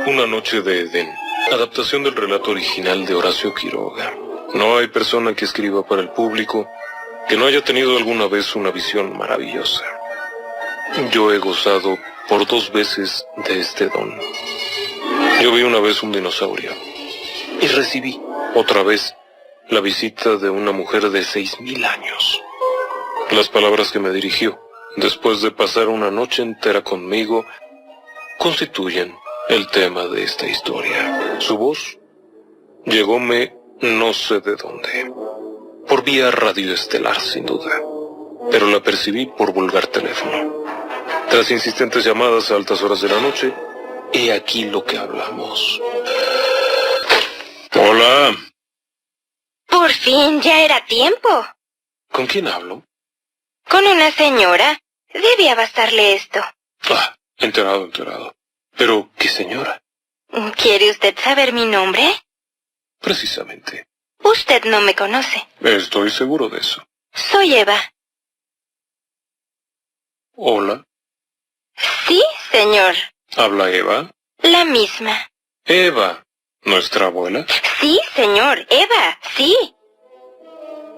Una noche de Edén, adaptación del relato original de Horacio Quiroga. No hay persona que escriba para el público que no haya tenido alguna vez una visión maravillosa. Yo he gozado por 2 veces de este don. Yo vi una vez un dinosaurio y recibí otra vez la visita de una mujer de 6000 años. Las palabras que me dirigió, después de pasar una noche entera conmigo, constituyen el tema de esta historia. Su voz llegóme no sé de dónde, por vía radioestelar sin duda, pero la percibí por vulgar teléfono. Tras insistentes llamadas a altas horas de la noche, he aquí lo que hablamos. Hola. Por fin, ya era tiempo. ¿Con quién hablo? Con una señora. Debía bastarle esto. Enterado. Pero, ¿qué señora? ¿Quiere usted saber mi nombre? Precisamente. Usted no me conoce. Estoy seguro de eso. Soy Eva. Hola. Sí, señor. ¿Habla Eva? La misma. Eva, ¿nuestra abuela? Sí, señor. Eva, sí.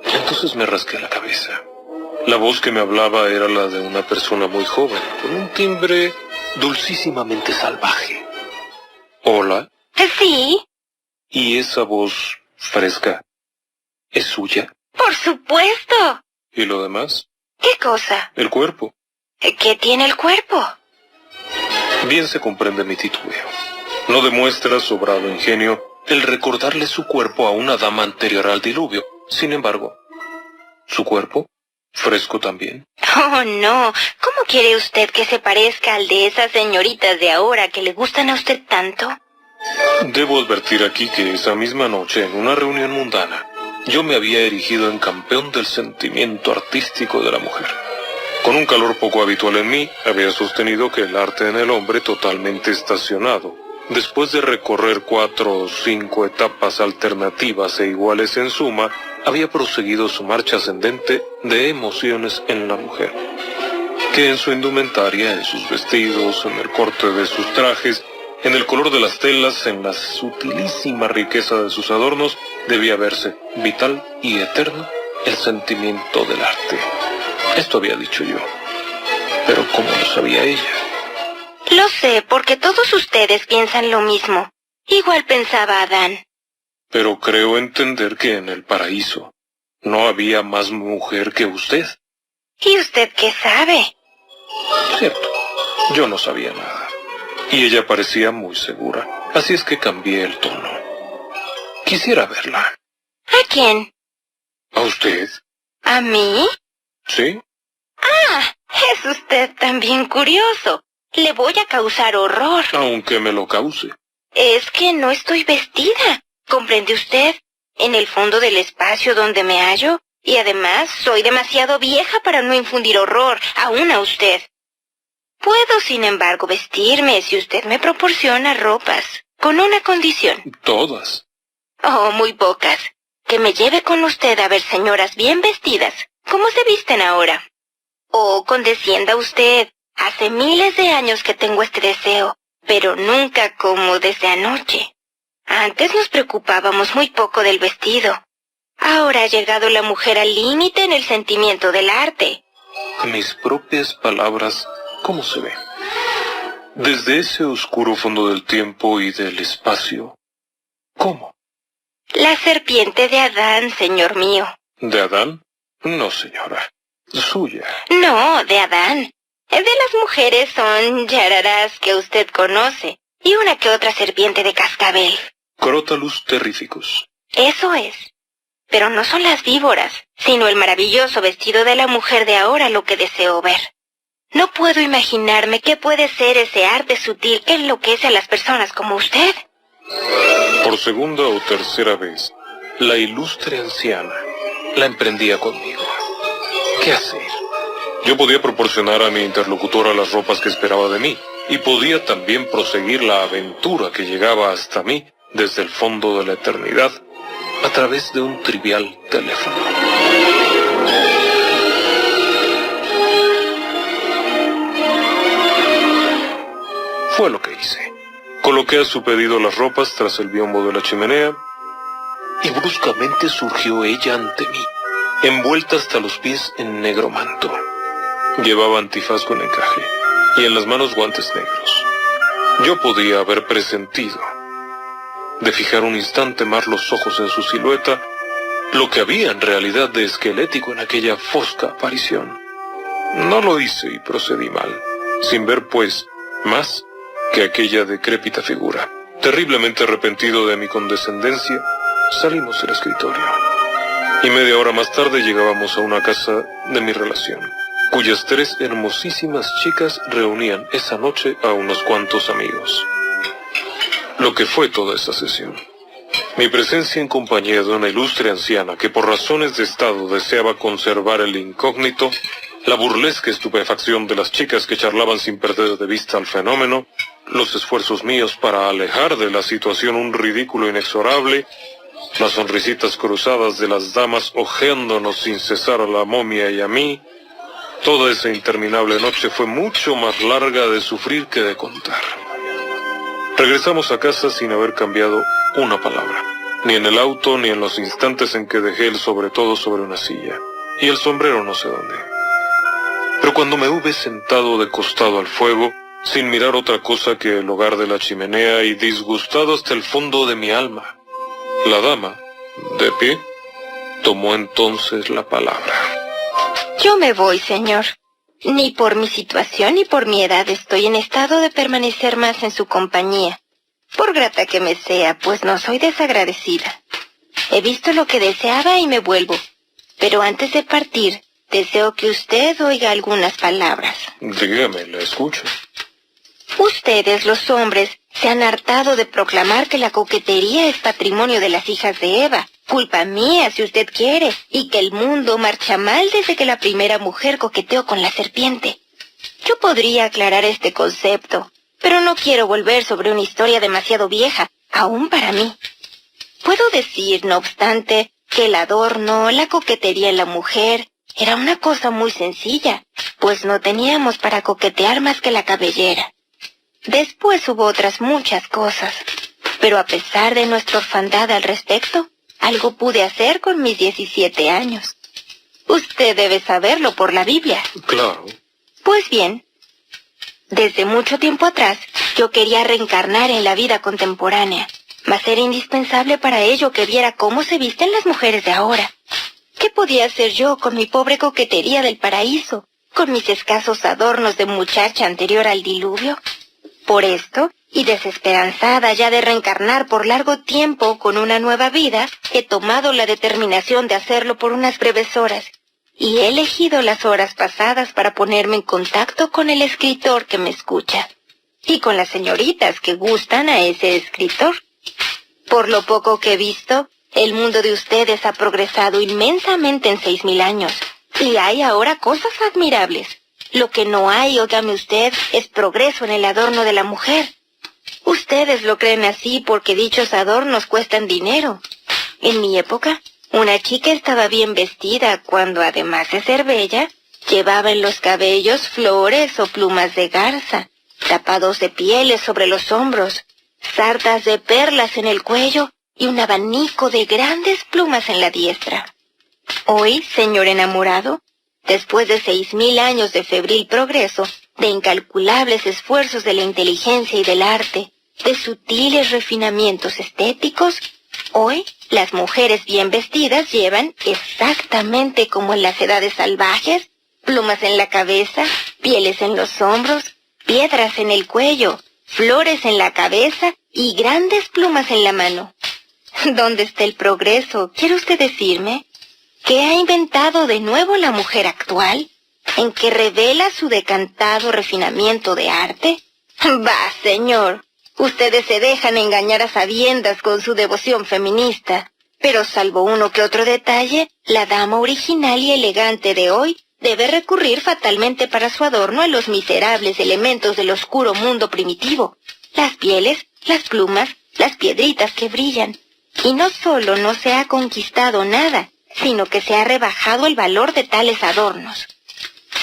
Entonces me rasqué la cabeza. La voz que me hablaba era la de una persona muy joven, con un timbre dulcísimamente salvaje. Hola. Sí. ¿Y esa voz fresca es suya? Por supuesto. ¿Y lo demás? ¿Qué cosa? El cuerpo. ¿Qué tiene el cuerpo? Bien se comprende mi titubeo. No demuestra sobrado ingenio el recordarle su cuerpo a una dama anterior al diluvio. Sin embargo, su cuerpo, fresco también. Oh, no. ¿Cómo quiere usted que se parezca al de esas señoritas de ahora que le gustan a usted tanto? Debo advertir aquí que esa misma noche, en una reunión mundana, yo me había erigido en campeón del sentimiento artístico de la mujer. Con un calor poco habitual en mí, había sostenido que el arte en el hombre totalmente estacionado, después de recorrer 4 o 5 etapas alternativas e iguales en suma, había proseguido su marcha ascendente de emociones en la mujer, que en su indumentaria, en sus vestidos, en el corte de sus trajes, en el color de las telas, en la sutilísima riqueza de sus adornos, debía verse vital y eterno el sentimiento del arte. Esto había dicho yo, pero ¿cómo lo sabía ella? Lo sé, porque todos ustedes piensan lo mismo. Igual pensaba Adán. Pero creo entender que en el paraíso no había más mujer que usted. ¿Y usted qué sabe? Cierto, yo no sabía nada. Y ella parecía muy segura, así es que cambié el tono. Quisiera verla. ¿A quién? ¿A usted? ¿A mí? ¿Sí? Ah, es usted también curioso. Le voy a causar horror. Aunque me lo cause. Es que no estoy vestida. ¿Comprende usted? En el fondo del espacio donde me hallo. Y además soy demasiado vieja para no infundir horror, aún a usted. Puedo, sin embargo, vestirme si usted me proporciona ropas, con una condición. ¿Todas? Oh, muy pocas. Que me lleve con usted a ver señoras bien vestidas, como se visten ahora. O condescienda usted. Hace miles de años que tengo este deseo, pero nunca como desde anoche. Antes nos preocupábamos muy poco del vestido. Ahora ha llegado la mujer al límite en el sentimiento del arte. Mis propias palabras, ¿cómo se ve? Desde ese oscuro fondo del tiempo y del espacio. ¿Cómo? La serpiente de Adán, señor mío. ¿De Adán? No, señora. Suya. No, de Adán. De las mujeres son yararás que usted conoce, y una que otra serpiente de cascabel. Crotalus terrificus. Eso es. Pero no son las víboras, sino el maravilloso vestido de la mujer de ahora lo que deseo ver. No puedo imaginarme qué puede ser ese arte sutil que enloquece a las personas como usted. Por segunda o tercera vez, la ilustre anciana la emprendía conmigo. ¿Qué hacer? Yo podía proporcionar a mi interlocutora las ropas que esperaba de mí, y podía también proseguir la aventura que llegaba hasta mí desde el fondo de la eternidad, a través de un trivial teléfono. Fue lo que hice. Coloqué a su pedido las ropas tras el biombo de la chimenea, y bruscamente surgió ella ante mí, envuelta hasta los pies en negro manto. Llevaba antifaz con encaje, y en las manos guantes negros. Yo podía haber presentido, de fijar un instante más los ojos en su silueta, lo que había en realidad de esquelético en aquella fosca aparición. No lo hice y procedí mal, sin ver pues más que aquella decrépita figura. Terriblemente arrepentido de mi condescendencia, salimos del escritorio. Y media hora más tarde llegábamos a una casa de mi relación, cuyas 3 hermosísimas chicas reunían esa noche a unos cuantos amigos. Lo que fue toda esa sesión. Mi presencia en compañía de una ilustre anciana que por razones de estado deseaba conservar el incógnito, la burlesca estupefacción de las chicas que charlaban sin perder de vista al fenómeno, los esfuerzos míos para alejar de la situación un ridículo inexorable, las sonrisitas cruzadas de las damas ojeándonos sin cesar a la momia y a mí, toda esa interminable noche fue mucho más larga de sufrir que de contar. Regresamos a casa sin haber cambiado una palabra, ni en el auto ni en los instantes en que dejé el sobre todo sobre una silla, y el sombrero no sé dónde. Pero cuando me hube sentado de costado al fuego, sin mirar otra cosa que el hogar de la chimenea y disgustado hasta el fondo de mi alma, la dama, de pie, tomó entonces la palabra. Yo me voy, señor. Ni por mi situación ni por mi edad estoy en estado de permanecer más en su compañía. Por grata que me sea, pues no soy desagradecida. He visto lo que deseaba y me vuelvo. Pero antes de partir, deseo que usted oiga algunas palabras. Dígame, la escucho. Ustedes, los hombres, se han hartado de proclamar que la coquetería es patrimonio de las hijas de Eva, culpa mía si usted quiere, y que el mundo marcha mal desde que la primera mujer coqueteó con la serpiente. Yo podría aclarar este concepto, pero no quiero volver sobre una historia demasiado vieja, aún para mí. Puedo decir, no obstante, que el adorno, la coquetería en la mujer, era una cosa muy sencilla, pues no teníamos para coquetear más que la cabellera. Después hubo otras muchas cosas, pero a pesar de nuestra orfandad al respecto, algo pude hacer con mis 17 años. Usted debe saberlo por la Biblia. Claro. Pues bien, desde mucho tiempo atrás, yo quería reencarnar en la vida contemporánea, mas era indispensable para ello que viera cómo se visten las mujeres de ahora. ¿Qué podía hacer yo con mi pobre coquetería del paraíso, con mis escasos adornos de muchacha anterior al diluvio? Por esto, y desesperanzada ya de reencarnar por largo tiempo con una nueva vida, he tomado la determinación de hacerlo por unas breves horas, y he elegido las horas pasadas para ponerme en contacto con el escritor que me escucha, y con las señoritas que gustan a ese escritor. Por lo poco que he visto, el mundo de ustedes ha progresado inmensamente en 6.000 años, y hay ahora cosas admirables. Lo que no hay, óigame usted, es progreso en el adorno de la mujer. Ustedes lo creen así porque dichos adornos cuestan dinero. En mi época, una chica estaba bien vestida cuando, además de ser bella, llevaba en los cabellos flores o plumas de garza, tapados de pieles sobre los hombros, sartas de perlas en el cuello y un abanico de grandes plumas en la diestra. Hoy, señor enamorado, después de 6.000 años de febril progreso, de incalculables esfuerzos de la inteligencia y del arte, de sutiles refinamientos estéticos, hoy las mujeres bien vestidas llevan, exactamente como en las edades salvajes, plumas en la cabeza, pieles en los hombros, piedras en el cuello, flores en la cabeza y grandes plumas en la mano. ¿Dónde está el progreso? ¿Quiere usted decirme? ¿Qué ha inventado de nuevo la mujer actual? ¿En qué revela su decantado refinamiento de arte? Bah, señor, ustedes se dejan engañar a sabiendas con su devoción feminista. Pero salvo uno que otro detalle, la dama original y elegante de hoy debe recurrir fatalmente para su adorno a los miserables elementos del oscuro mundo primitivo. Las pieles, las plumas, las piedritas que brillan. Y no solo no se ha conquistado nada, sino que se ha rebajado el valor de tales adornos.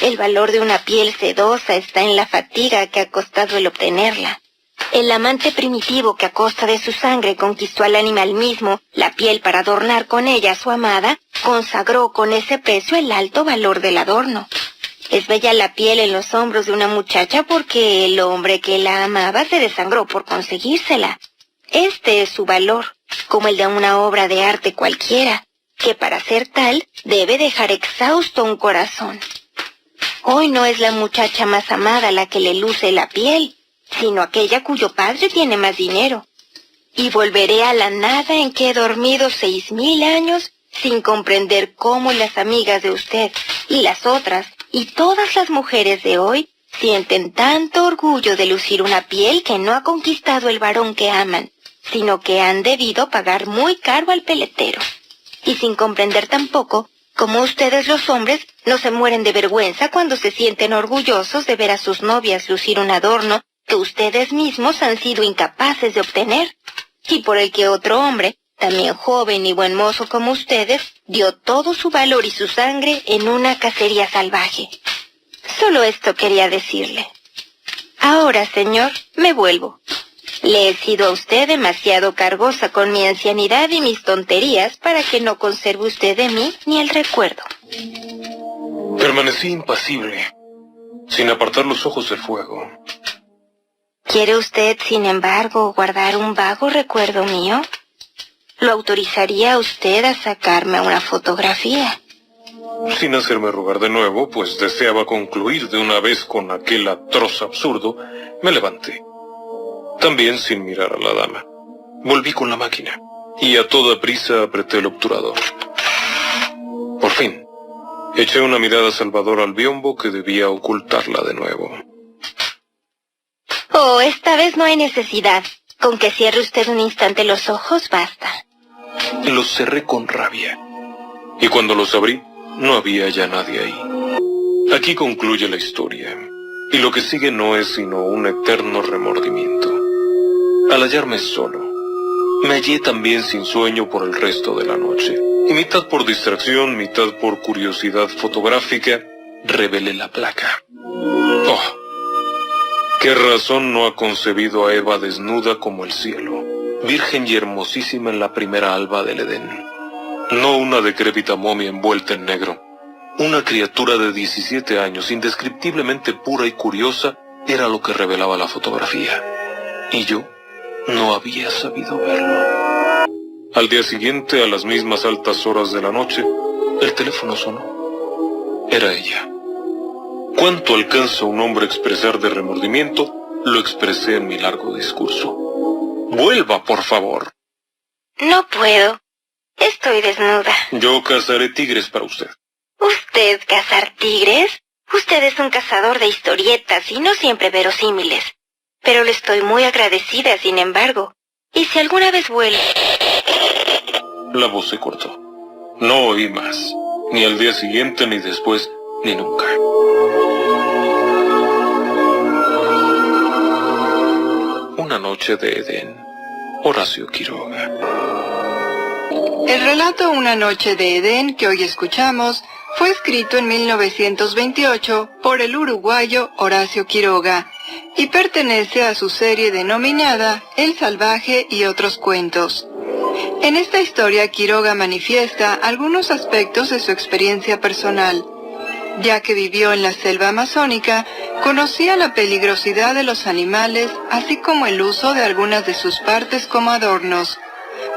El valor de una piel sedosa está en la fatiga que ha costado el obtenerla. El amante primitivo que a costa de su sangre conquistó al animal mismo, la piel para adornar con ella a su amada, consagró con ese precio el alto valor del adorno. Es bella la piel en los hombros de una muchacha porque el hombre que la amaba se desangró por conseguírsela. Este es su valor, como el de una obra de arte cualquiera, que para ser tal debe dejar exhausto un corazón. Hoy no es la muchacha más amada la que le luce la piel, sino aquella cuyo padre tiene más dinero. Y volveré a la nada en que he dormido 6,000 años sin comprender cómo las amigas de usted y las otras y todas las mujeres de hoy sienten tanto orgullo de lucir una piel que no ha conquistado el varón que aman, sino que han debido pagar muy caro al peletero. Y sin comprender tampoco cómo ustedes los hombres no se mueren de vergüenza cuando se sienten orgullosos de ver a sus novias lucir un adorno que ustedes mismos han sido incapaces de obtener, y por el que otro hombre, también joven y buen mozo como ustedes, dio todo su valor y su sangre en una cacería salvaje. Solo esto quería decirle. Ahora, señor, me vuelvo. Le he sido a usted demasiado cargosa con mi ancianidad y mis tonterías para que no conserve usted de mí ni el recuerdo. Permanecí impasible, sin apartar los ojos del fuego. ¿Quiere usted, sin embargo, guardar un vago recuerdo mío? ¿Lo autorizaría a usted a sacarme una fotografía? Sin hacerme rogar de nuevo, pues deseaba concluir de una vez con aquel atroz absurdo, me levanté. También sin mirar a la dama. Volví con la máquina, y a toda prisa apreté el obturador. Por fin, eché una mirada salvadora al biombo que debía ocultarla de nuevo. Oh, esta vez no hay necesidad. Con que cierre usted un instante los ojos, basta. Los cerré con rabia, y cuando los abrí, no había ya nadie ahí. Aquí concluye la historia, y lo que sigue no es sino un eterno remordimiento. Al hallarme solo, me hallé también sin sueño por el resto de la noche, y mitad por distracción, mitad por curiosidad fotográfica, revelé la placa. ¡Oh! ¿Qué razón no ha concebido a Eva desnuda como el cielo, virgen y hermosísima en la primera alba del Edén? No una decrépita momia envuelta en negro. Una criatura de 17 años, indescriptiblemente pura y curiosa, era lo que revelaba la fotografía. Y yo no había sabido verlo. Al día siguiente, a las mismas altas horas de la noche, el teléfono sonó. Era ella. Cuánto alcanza un hombre a expresar de remordimiento, lo expresé en mi largo discurso. Vuelva, por favor. No puedo. Estoy desnuda. Yo cazaré tigres para usted. ¿Usted cazar tigres? Usted es un cazador de historietas y no siempre verosímiles. Pero le estoy muy agradecida, sin embargo. ¿Y si alguna vez vuelve? La voz se cortó. No oí más. Ni al día siguiente, ni después, ni nunca. Una noche de Edén. Horacio Quiroga. El relato Una noche de Edén que hoy escuchamos fue escrito en 1928 por el uruguayo Horacio Quiroga y pertenece a su serie denominada El Salvaje y otros cuentos. En esta historia Quiroga manifiesta algunos aspectos de su experiencia personal. Ya que vivió en la selva amazónica, conocía la peligrosidad de los animales, así como el uso de algunas de sus partes como adornos.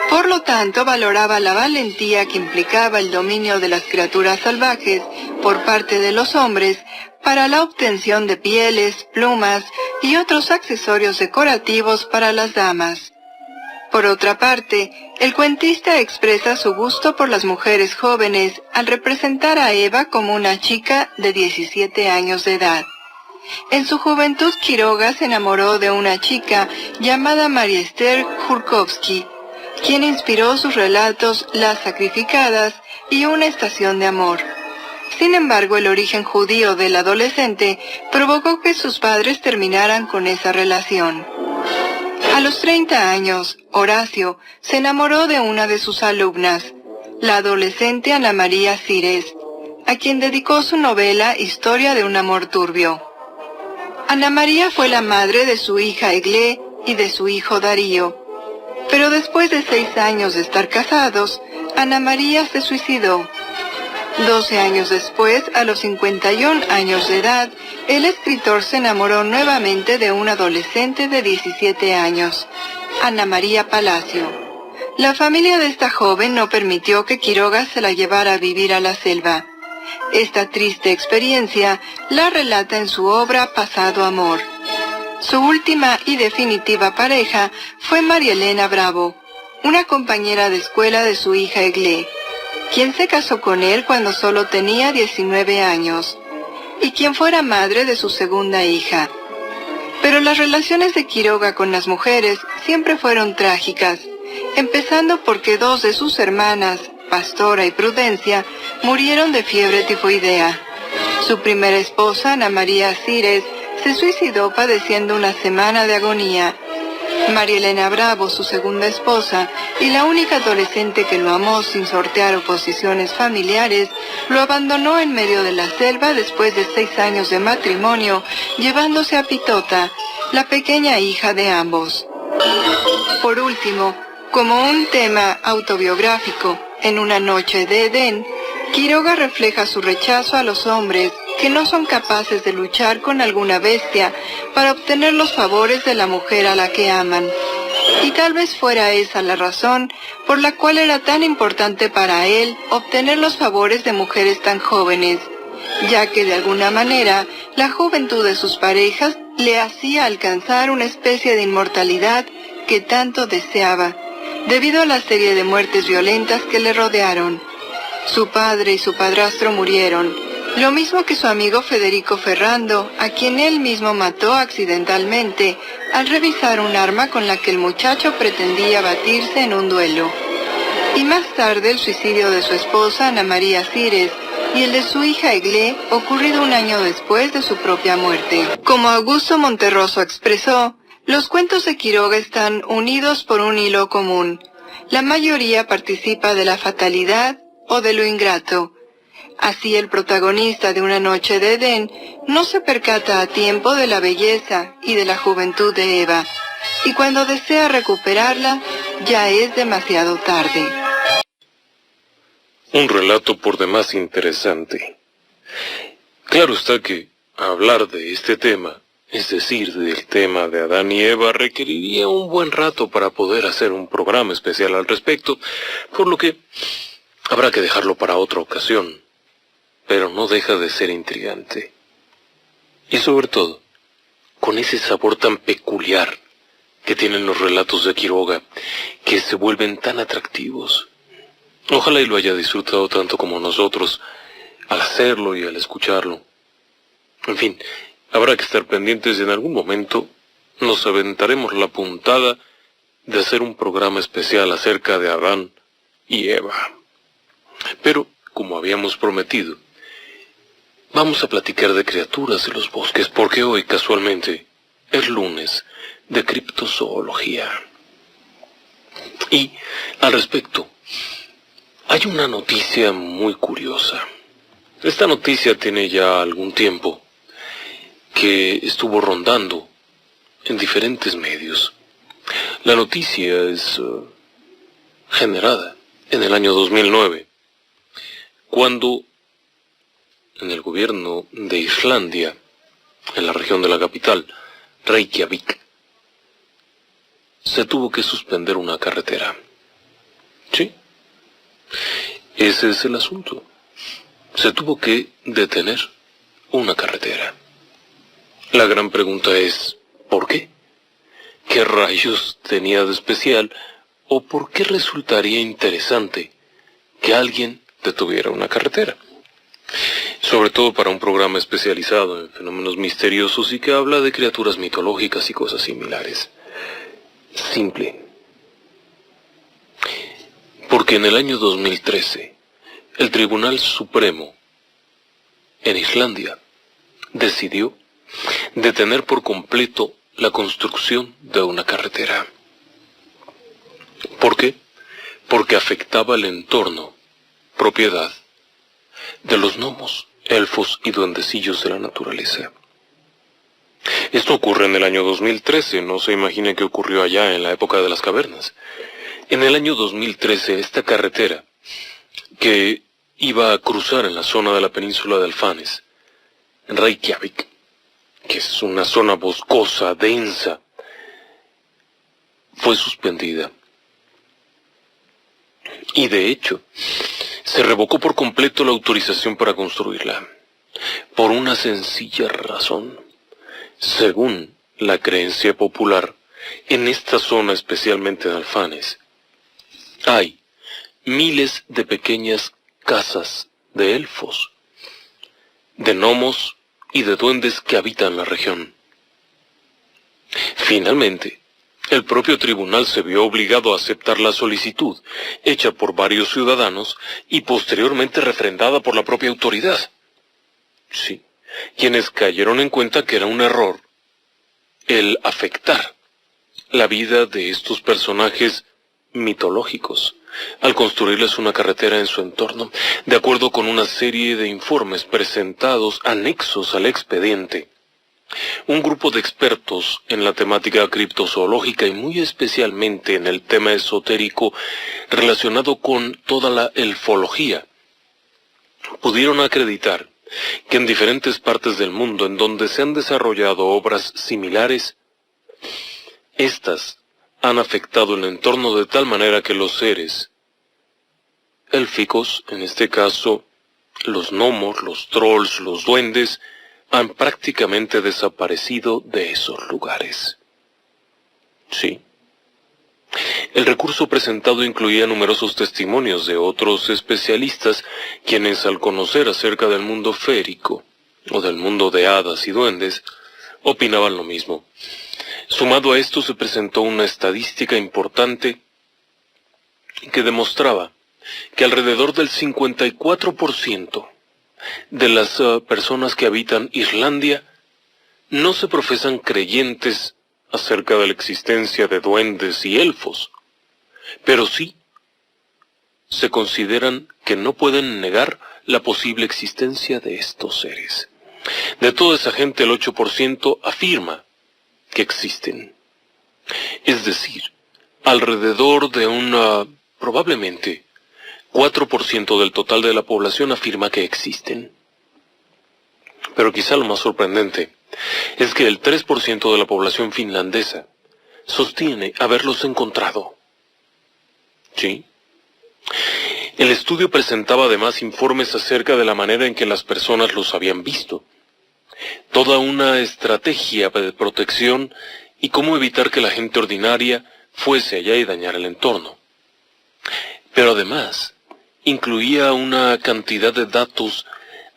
Por lo tanto, valoraba la valentía que implicaba el dominio de las criaturas salvajes por parte de los hombres para la obtención de pieles, plumas y otros accesorios decorativos para las damas. Por otra parte, el cuentista expresa su gusto por las mujeres jóvenes al representar a Eva como una chica de 17 años de edad. En su juventud, Quiroga se enamoró de una chica llamada María Esther Jurkowski, quien inspiró sus relatos Las Sacrificadas y Una estación de amor. Sin embargo, el origen judío del adolescente provocó que sus padres terminaran con esa relación. A los 30 años, Horacio se enamoró de una de sus alumnas, la adolescente Ana María Cires, a quien dedicó su novela Historia de un amor turbio. Ana María fue la madre de su hija Eglé y de su hijo Darío. Pero después de 6 años de estar casados, Ana María se suicidó. 12 años después, a los 51 años de edad, el escritor se enamoró nuevamente de una adolescente de 17 años, Ana María Palacio. La familia de esta joven no permitió que Quiroga se la llevara a vivir a la selva. Esta triste experiencia la relata en su obra Pasado Amor. Su última y definitiva pareja fue María Elena Bravo, una compañera de escuela de su hija Eglé, quien se casó con él cuando solo tenía 19 años, y quien fuera madre de su segunda hija. Pero las relaciones de Quiroga con las mujeres siempre fueron trágicas, empezando porque 2 de sus hermanas, Pastora y Prudencia, murieron de fiebre tifoidea. Su primera esposa, Ana María Cires, se suicidó padeciendo una semana de agonía. María Elena Bravo, su segunda esposa, y la única adolescente que lo amó sin sortear oposiciones familiares, lo abandonó en medio de la selva después de 6 años de matrimonio, llevándose a Pitota, la pequeña hija de ambos. Por último, como un tema autobiográfico, en Una noche de Edén, Quiroga refleja su rechazo a los hombres que no son capaces de luchar con alguna bestia para obtener los favores de la mujer a la que aman. Y tal vez fuera esa la razón por la cual era tan importante para él obtener los favores de mujeres tan jóvenes, ya que de alguna manera la juventud de sus parejas le hacía alcanzar una especie de inmortalidad que tanto deseaba, debido a la serie de muertes violentas que le rodearon. Su padre y su padrastro murieron, lo mismo que su amigo Federico Ferrando, a quien él mismo mató accidentalmente al revisar un arma con la que el muchacho pretendía batirse en un duelo. Y más tarde el suicidio de su esposa Ana María Cires y el de su hija Eglé, ocurrido un año después de su propia muerte. Como Augusto Monterroso expresó, los cuentos de Quiroga están unidos por un hilo común. La mayoría participa de la fatalidad o de lo ingrato. Así el protagonista de Una noche de Edén no se percata a tiempo de la belleza y de la juventud de Eva, y cuando desea recuperarla, ya es demasiado tarde. Un relato por demás interesante. Claro está que hablar de este tema, es decir, del tema de Adán y Eva, requeriría un buen rato para poder hacer un programa especial al respecto, por lo que habrá que dejarlo para otra ocasión. Pero no deja de ser intrigante. Y sobre todo, con ese sabor tan peculiar que tienen los relatos de Quiroga, que se vuelven tan atractivos. Ojalá y lo haya disfrutado tanto como nosotros al hacerlo y al escucharlo. En fin, habrá que estar pendientes y en algún momento nos aventaremos la puntada de hacer un programa especial acerca de Adán y Eva. Pero, como habíamos prometido, vamos a platicar de criaturas de los bosques, porque hoy, casualmente, es lunes de criptozoología. Y, al respecto, hay una noticia muy curiosa. Esta noticia tiene ya algún tiempo que estuvo rondando en diferentes medios. La noticia es generada en el año 2009, cuando en el gobierno de Islandia, en la región de la capital, Reykjavik, se tuvo que suspender una carretera. ¿Sí? Ese es el asunto. Se tuvo que detener una carretera. La gran pregunta es, ¿por qué? ¿Qué rayos tenía de especial? ¿O por qué resultaría interesante que alguien detuviera una carretera? Sobre todo para un programa especializado en fenómenos misteriosos y que habla de criaturas mitológicas y cosas similares. Simple. Porque en el año 2013, el Tribunal Supremo en Islandia decidió detener por completo la construcción de una carretera. ¿Por qué? Porque afectaba el entorno, propiedad de los gnomos, elfos y duendecillos de la naturaleza. Esto ocurre en el año 2013, no se imagine que ocurrió allá en la época de las cavernas. En el año 2013, esta carretera, que iba a cruzar en la zona de la península de Alfanes, en Reykjavik, que es una zona boscosa, densa, fue suspendida. Y de hecho, se revocó por completo la autorización para construirla, por una sencilla razón. Según la creencia popular, en esta zona, especialmente en Alfanes, hay miles de pequeñas casas de elfos, de gnomos y de duendes que habitan la región. Finalmente, el propio tribunal se vio obligado a aceptar la solicitud, hecha por varios ciudadanos y posteriormente refrendada por la propia autoridad. Sí, quienes cayeron en cuenta que era un error el afectar la vida de estos personajes mitológicos al construirles una carretera en su entorno, de acuerdo con una serie de informes presentados anexos al expediente. Un grupo de expertos en la temática criptozoológica y muy especialmente en el tema esotérico relacionado con toda la elfología pudieron acreditar que en diferentes partes del mundo en donde se han desarrollado obras similares, estas han afectado el entorno de tal manera que los seres élficos, en este caso los gnomos, los trolls, los duendes, han prácticamente desaparecido de esos lugares. Sí. El recurso presentado incluía numerosos testimonios de otros especialistas, quienes al conocer acerca del mundo férico, o del mundo de hadas y duendes, opinaban lo mismo. Sumado a esto se presentó una estadística importante que demostraba que alrededor del 54% de las personas que habitan Islandia no se profesan creyentes acerca de la existencia de duendes y elfos, pero sí se consideran que no pueden negar la posible existencia de estos seres. De toda esa gente, el 8% afirma que existen. Es decir, alrededor de probablemente 4% del total de la población afirma que existen. Pero quizá lo más sorprendente es que el 3% de la población finlandesa sostiene haberlos encontrado. ¿Sí? El estudio presentaba además informes acerca de la manera en que las personas los habían visto, toda una estrategia de protección y cómo evitar que la gente ordinaria fuese allá y dañara el entorno. Pero además, incluía una cantidad de datos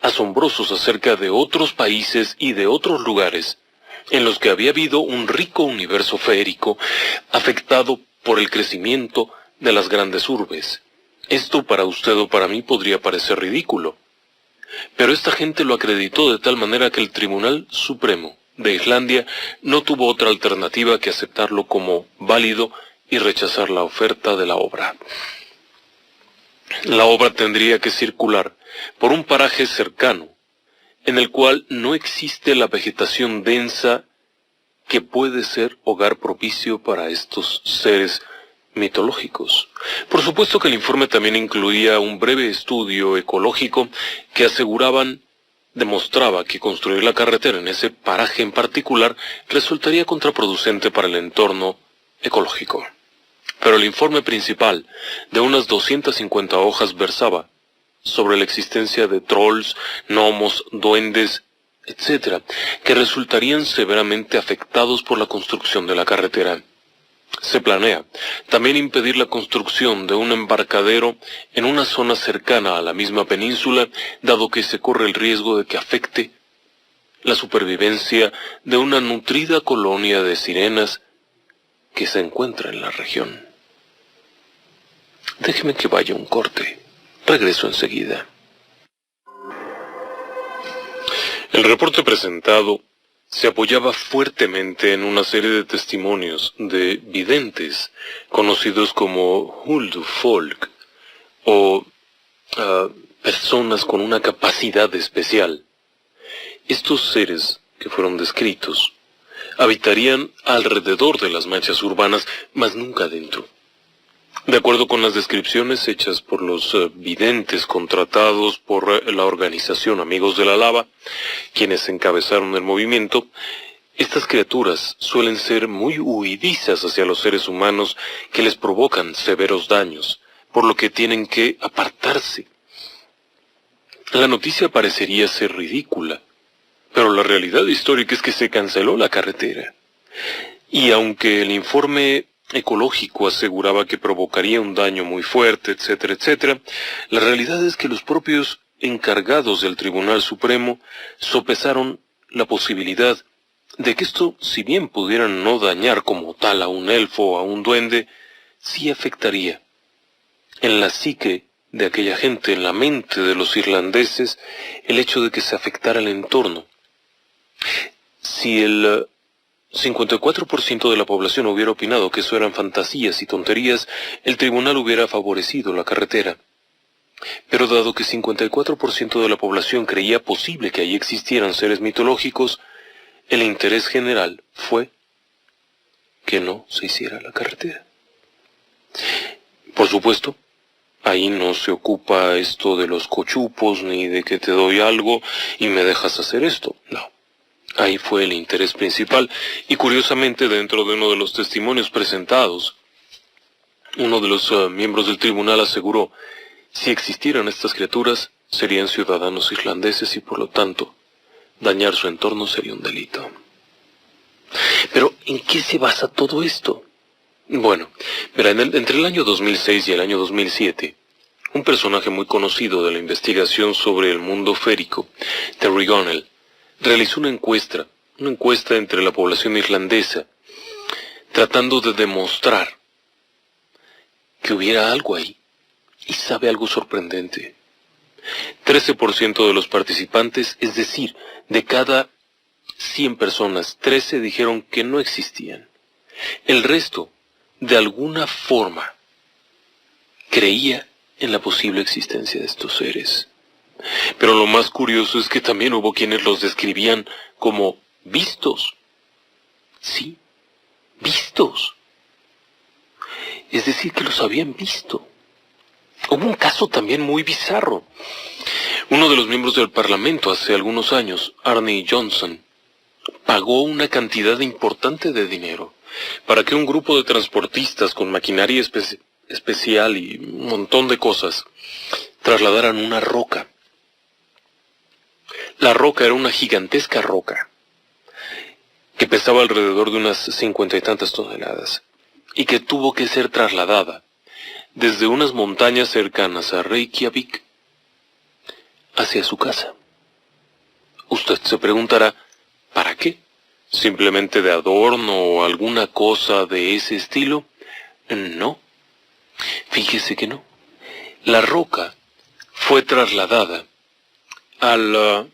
asombrosos acerca de otros países y de otros lugares en los que había habido un rico universo feérico afectado por el crecimiento de las grandes urbes. Esto para usted o para mí podría parecer ridículo, pero esta gente lo acreditó de tal manera que el Tribunal Supremo de Islandia no tuvo otra alternativa que aceptarlo como válido y rechazar la oferta de la obra. La obra tendría que circular por un paraje cercano, en el cual no existe la vegetación densa que puede ser hogar propicio para estos seres mitológicos. Por supuesto que el informe también incluía un breve estudio ecológico que demostraba que construir la carretera en ese paraje en particular resultaría contraproducente para el entorno ecológico. Pero el informe principal, de unas 250 hojas, versaba sobre la existencia de trolls, gnomos, duendes, etc., que resultarían severamente afectados por la construcción de la carretera. Se planea también impedir la construcción de un embarcadero en una zona cercana a la misma península, dado que se corre el riesgo de que afecte la supervivencia de una nutrida colonia de sirenas que se encuentra en la región. Déjeme que vaya un corte. Regreso enseguida. El reporte presentado se apoyaba fuertemente en una serie de testimonios de videntes, conocidos como Huldufolk, o personas con una capacidad especial. Estos seres que fueron descritos habitarían alrededor de las manchas urbanas, mas nunca dentro. De acuerdo con las descripciones hechas por los videntes contratados por la organización Amigos de la Lava, quienes encabezaron el movimiento, estas criaturas suelen ser muy huidizas hacia los seres humanos que les provocan severos daños, por lo que tienen que apartarse. La noticia parecería ser ridícula, pero la realidad histórica es que se canceló la carretera. Y aunque el informe ecológico aseguraba que provocaría un daño muy fuerte, etcétera, etcétera, la realidad es que los propios encargados del Tribunal Supremo sopesaron la posibilidad de que esto, si bien pudiera no dañar como tal a un elfo o a un duende, sí afectaría en la psique de aquella gente, en la mente de los irlandeses, el hecho de que se afectara el entorno. Si el 54% de la población hubiera opinado que eso eran fantasías y tonterías, el tribunal hubiera favorecido la carretera. Pero dado que 54% de la población creía posible que allí existieran seres mitológicos, el interés general fue que no se hiciera la carretera. Por supuesto, ahí no se ocupa esto de los cochupos, ni de que te doy algo y me dejas hacer esto, no. Ahí fue el interés principal, y curiosamente dentro de uno de los testimonios presentados, uno de los miembros del tribunal aseguró, si existieran estas criaturas, serían ciudadanos irlandeses y por lo tanto, dañar su entorno sería un delito. Pero, ¿en qué se basa todo esto? Bueno, verá, entre el año 2006 y el año 2007, un personaje muy conocido de la investigación sobre el mundo férico, Terry Gonell, realizó una encuesta entre la población irlandesa, tratando de demostrar que hubiera algo ahí. Y sabe algo sorprendente. 13% de los participantes, es decir, de cada 100 personas, 13 dijeron que no existían. El resto, de alguna forma, creía en la posible existencia de estos seres. Pero lo más curioso es que también hubo quienes los describían como vistos. Sí, vistos. Es decir, que los habían visto. Hubo un caso también muy bizarro. Uno de los miembros del Parlamento hace algunos años, Arnie Johnson, pagó una cantidad importante de dinero para que un grupo de transportistas con maquinaria especial y un montón de cosas trasladaran una roca. La roca era una gigantesca roca que pesaba alrededor de unas 50 y tantas toneladas y que tuvo que ser trasladada desde unas montañas cercanas a Reykjavik hacia su casa. Usted se preguntará, ¿para qué? ¿Simplemente de adorno o alguna cosa de ese estilo? No. Fíjese que no. La roca fue trasladada al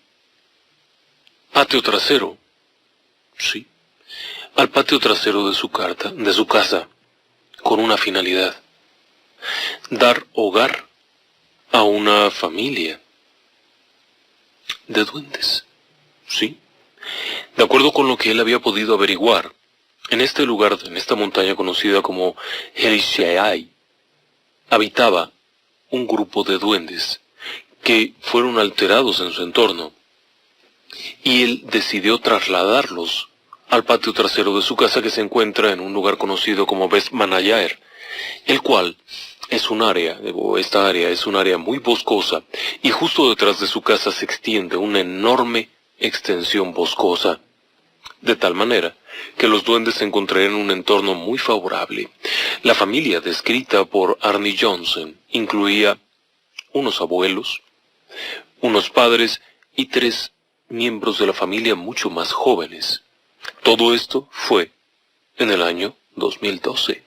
patio trasero. Sí, al patio trasero de su casa, con una finalidad: dar hogar a una familia de duendes. Sí, de acuerdo con lo que él había podido averiguar, en este lugar, en esta montaña conocida como Helishai, habitaba un grupo de duendes que fueron alterados en su entorno, y él decidió trasladarlos al patio trasero de su casa, que se encuentra en un lugar conocido como Beth Manayaer, el cual es un área, esta área es un área muy boscosa, y justo detrás de su casa se extiende una enorme extensión boscosa, de tal manera que los duendes se encontrarían en un entorno muy favorable. La familia descrita por Arnie Johnson incluía unos abuelos, unos padres y 3 miembros de la familia mucho más jóvenes. Todo esto fue en el año 2012.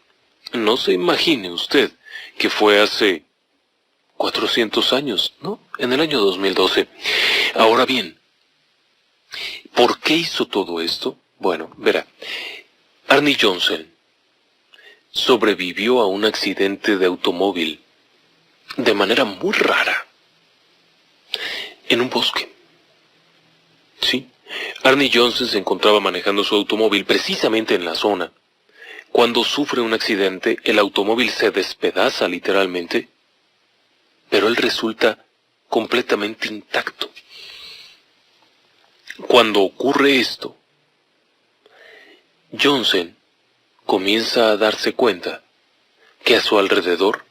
No se imagine usted que fue hace 400 años, ¿no? En el año 2012. Ahora bien, ¿por qué hizo todo esto? Bueno, verá, Arnie Johnson sobrevivió a un accidente de automóvil de manera muy rara en un bosque. Sí, Arnie Johnson se encontraba manejando su automóvil precisamente en la zona. Cuando sufre un accidente, el automóvil se despedaza literalmente, pero él resulta completamente intacto. Cuando ocurre esto, Johnson comienza a darse cuenta que a su alrededor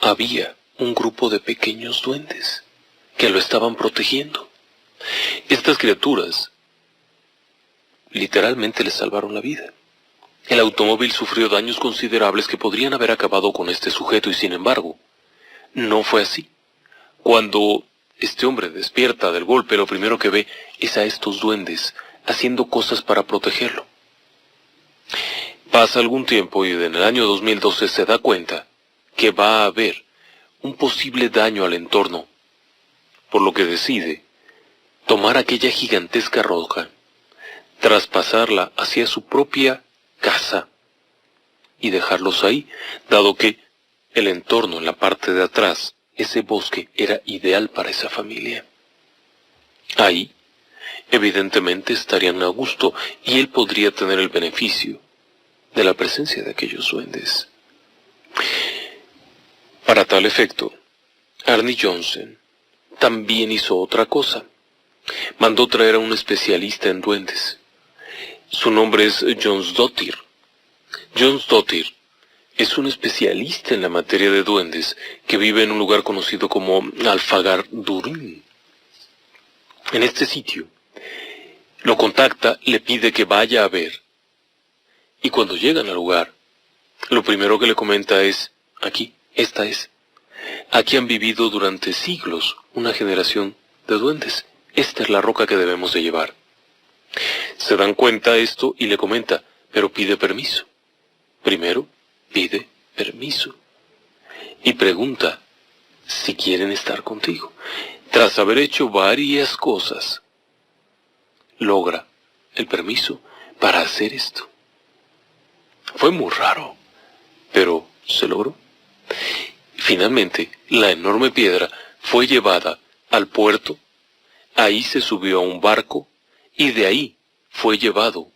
había un grupo de pequeños duendes que lo estaban protegiendo. Estas criaturas literalmente le salvaron la vida. El automóvil sufrió daños considerables que podrían haber acabado con este sujeto y sin embargo, no fue así. Cuando este hombre despierta del golpe, lo primero que ve es a estos duendes haciendo cosas para protegerlo. Pasa algún tiempo y en el año 2012 se da cuenta que va a haber un posible daño al entorno, por lo que decide tomar aquella gigantesca roca, traspasarla hacia su propia casa y dejarlos ahí, dado que el entorno en la parte de atrás, ese bosque, era ideal para esa familia. Ahí, evidentemente, estarían a gusto y él podría tener el beneficio de la presencia de aquellos duendes. Para tal efecto, Arnie Johnson también hizo otra cosa. Mandó traer a un especialista en duendes. Su nombre es Jónsdóttir. Jónsdóttir es un especialista en la materia de duendes que vive en un lugar conocido como Alfagardurin. En este sitio, lo contacta, le pide que vaya a ver. Y cuando llegan al lugar, lo primero que le comenta es, aquí, esta es. Aquí han vivido durante siglos una generación de duendes. Esta es la roca que debemos de llevar. Se dan cuenta de esto y le comenta, pero pide permiso. Primero, pide permiso. Y pregunta si quieren estar contigo. Tras haber hecho varias cosas, logra el permiso para hacer esto. Fue muy raro, pero se logró. Finalmente, la enorme piedra fue llevada al puerto. Ahí se subió a un barco y de ahí fue llevado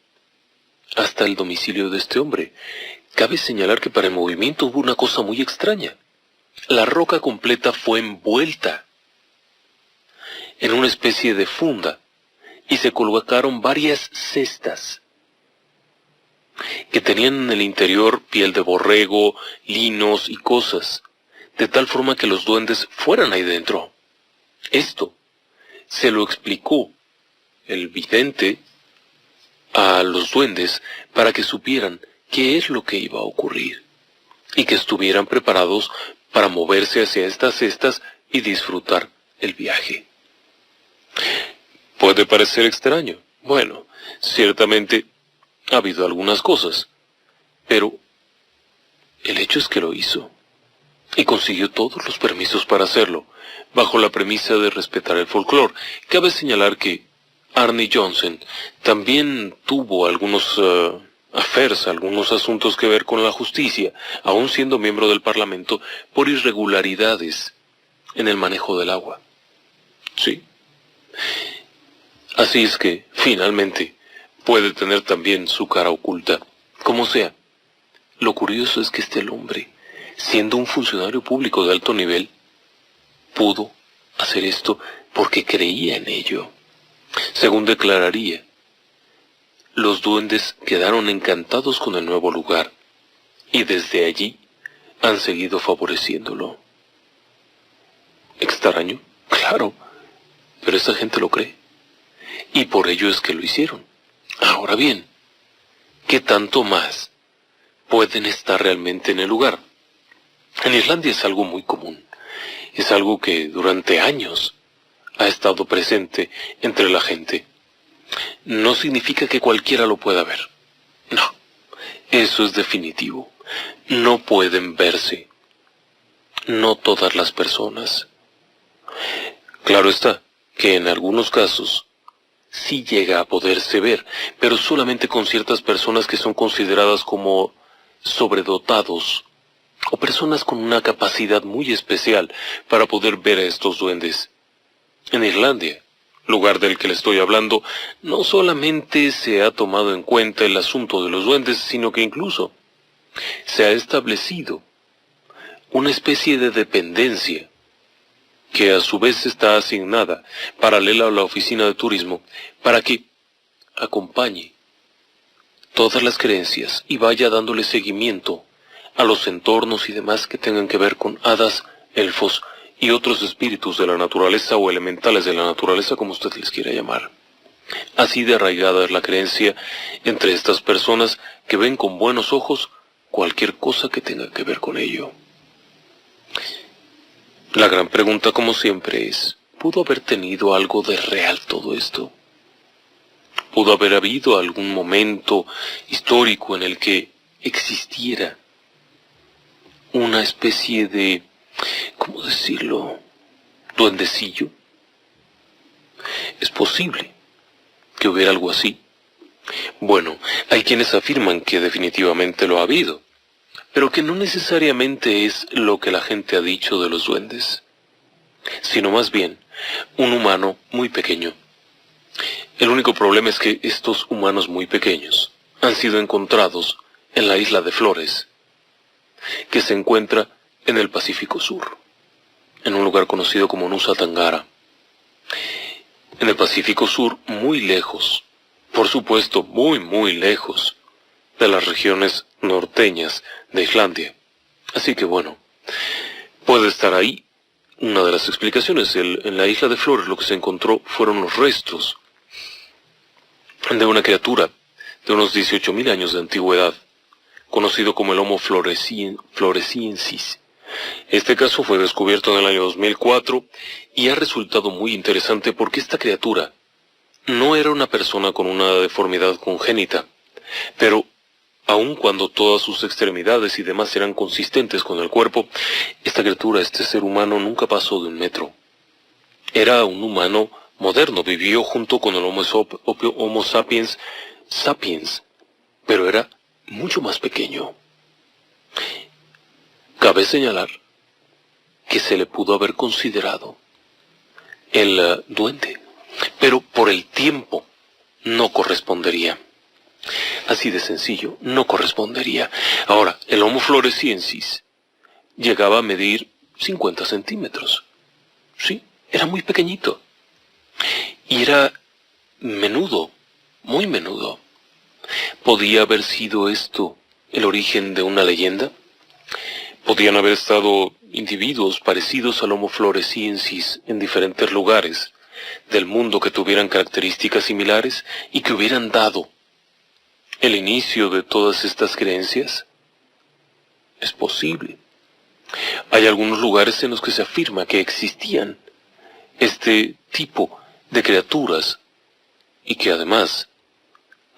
hasta el domicilio de este hombre. Cabe señalar que para el movimiento hubo una cosa muy extraña. La roca completa fue envuelta en una especie de funda y se colocaron varias cestas que tenían en el interior piel de borrego, linos y cosas, de tal forma que los duendes fueran ahí dentro. Esto se lo explicó el vidente a los duendes para que supieran qué es lo que iba a ocurrir y que estuvieran preparados para moverse hacia estas cestas y disfrutar el viaje. Puede parecer extraño. Bueno, ciertamente ha habido algunas cosas, pero el hecho es que lo hizo y consiguió todos los permisos para hacerlo, bajo la premisa de respetar el folclore. Cabe señalar que Arnie Johnson también tuvo algunos affairs, algunos asuntos que ver con la justicia, aún siendo miembro del Parlamento, por irregularidades en el manejo del agua. Sí. Así es que, finalmente, puede tener también su cara oculta. Como sea, lo curioso es que este hombre, siendo un funcionario público de alto nivel, pudo hacer esto porque creía en ello. Según declararía, los duendes quedaron encantados con el nuevo lugar y desde allí han seguido favoreciéndolo. ¿Extraño? Claro, pero esa gente lo cree y por ello es que lo hicieron. Ahora bien, ¿qué tanto más pueden estar realmente en el lugar? En Islandia es algo muy común. Es algo que durante años ha estado presente entre la gente. No significa que cualquiera lo pueda ver. No, eso es definitivo. No pueden verse. No todas las personas. Claro está que en algunos casos sí llega a poderse ver, pero solamente con ciertas personas que son consideradas como sobredotados o personas con una capacidad muy especial para poder ver a estos duendes. En Islandia, lugar del que le estoy hablando, no solamente se ha tomado en cuenta el asunto de los duendes, sino que incluso se ha establecido una especie de dependencia que a su vez está asignada, paralela a la oficina de turismo, para que acompañe todas las creencias y vaya dándole seguimiento a los entornos y demás que tengan que ver con hadas, elfos y otros espíritus de la naturaleza o elementales de la naturaleza, como usted les quiera llamar. Así de arraigada es la creencia entre estas personas que ven con buenos ojos cualquier cosa que tenga que ver con ello. La gran pregunta, como siempre, es, ¿pudo haber tenido algo de real todo esto? ¿Pudo haber habido algún momento histórico en el que existiera una especie de, ¿cómo decirlo?, duendecillo? Es posible que hubiera algo así. Bueno, hay quienes afirman que definitivamente lo ha habido, pero que no necesariamente es lo que la gente ha dicho de los duendes, sino más bien un humano muy pequeño. El único problema es que estos humanos muy pequeños han sido encontrados en la isla de Flores, que se encuentra en el Pacífico Sur, en un lugar conocido como Nusa Tenggara. En el Pacífico Sur, muy lejos, por supuesto muy lejos de las regiones norteñas de Islandia. Así que bueno, puede estar ahí. Una de las explicaciones, en la isla de Flores lo que se encontró fueron los restos de una criatura de unos 18.000 años de antigüedad, conocido como el Homo floresiensis. Este caso fue descubierto en el año 2004 y ha resultado muy interesante porque esta criatura no era una persona con una deformidad congénita, pero aun cuando todas sus extremidades y demás eran consistentes con el cuerpo, esta criatura, este ser humano, nunca pasó de 1 metro. Era un humano moderno, vivió junto con el Homo sapiens sapiens, pero era mucho más pequeño. Cabe señalar que se le pudo haber considerado el duende, pero por el tiempo no correspondería. Así de sencillo, no correspondería. Ahora, el Homo floresiensis llegaba a medir 50 centímetros. Sí, era muy pequeñito. Y era menudo, muy menudo. ¿Podía haber sido esto el origen de una leyenda? ¿Podían haber estado individuos parecidos al Homo floresiensis en diferentes lugares del mundo que tuvieran características similares y que hubieran dado el inicio de todas estas creencias? Es posible. Hay algunos lugares en los que se afirma que existían este tipo de criaturas y que además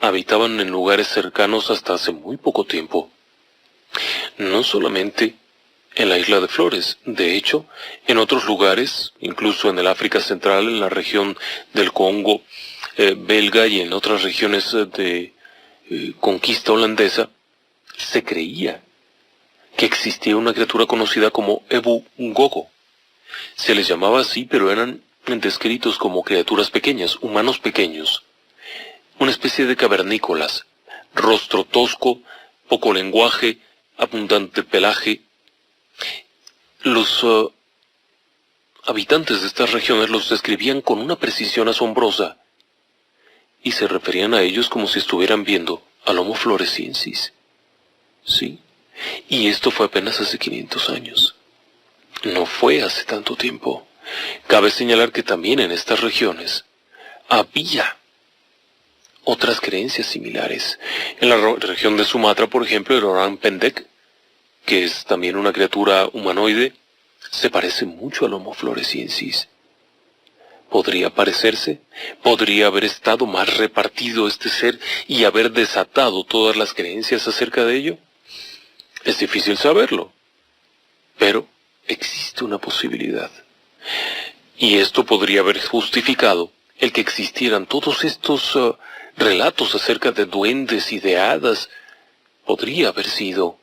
habitaban en lugares cercanos hasta hace muy poco tiempo. No solamente en la isla de Flores, de hecho, en otros lugares, incluso en el África Central, en la región del Congo belga y en otras regiones de conquista holandesa, se creía que existía una criatura conocida como Ebu Gogo. Se les llamaba así, pero eran descritos como criaturas pequeñas, humanos pequeños, una especie de cavernícolas, rostro tosco, poco lenguaje, abundante pelaje. Los habitantes de estas regiones los describían con una precisión asombrosa y se referían a ellos como si estuvieran viendo al Homo floresiensis. Sí, y esto fue apenas hace 500 años. No fue hace tanto tiempo. Cabe señalar que también en estas regiones había otras creencias similares. En la región de Sumatra, por ejemplo, el Orang Pendek, que es también una criatura humanoide, se parece mucho al Homo floresiensis. ¿Podría parecerse? ¿Podría haber estado más repartido este ser y haber desatado todas las creencias acerca de ello? Es difícil saberlo, pero existe una posibilidad. Y esto podría haber justificado el que existieran todos estos relatos acerca de duendes y de hadas. Podría haber sido.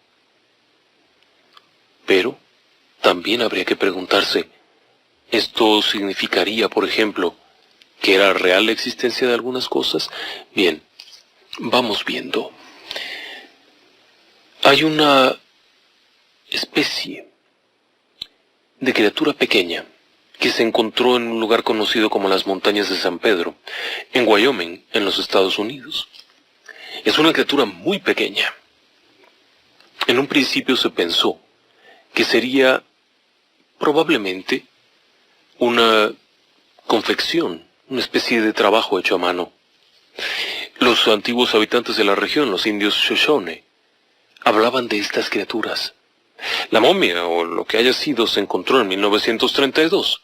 Pero también habría que preguntarse, ¿esto significaría, por ejemplo, ¿Que era real la existencia de algunas cosas? Bien, vamos viendo. Hay una especie de criatura pequeña que se encontró en un lugar conocido como las montañas de San Pedro, en Wyoming, en los Estados Unidos. Es una criatura muy pequeña. En un principio se pensó que sería probablemente una confección, una especie de trabajo hecho a mano. Los antiguos habitantes de la región, los indios Shoshone, hablaban de estas criaturas. La momia, o lo que haya sido, se encontró en 1932.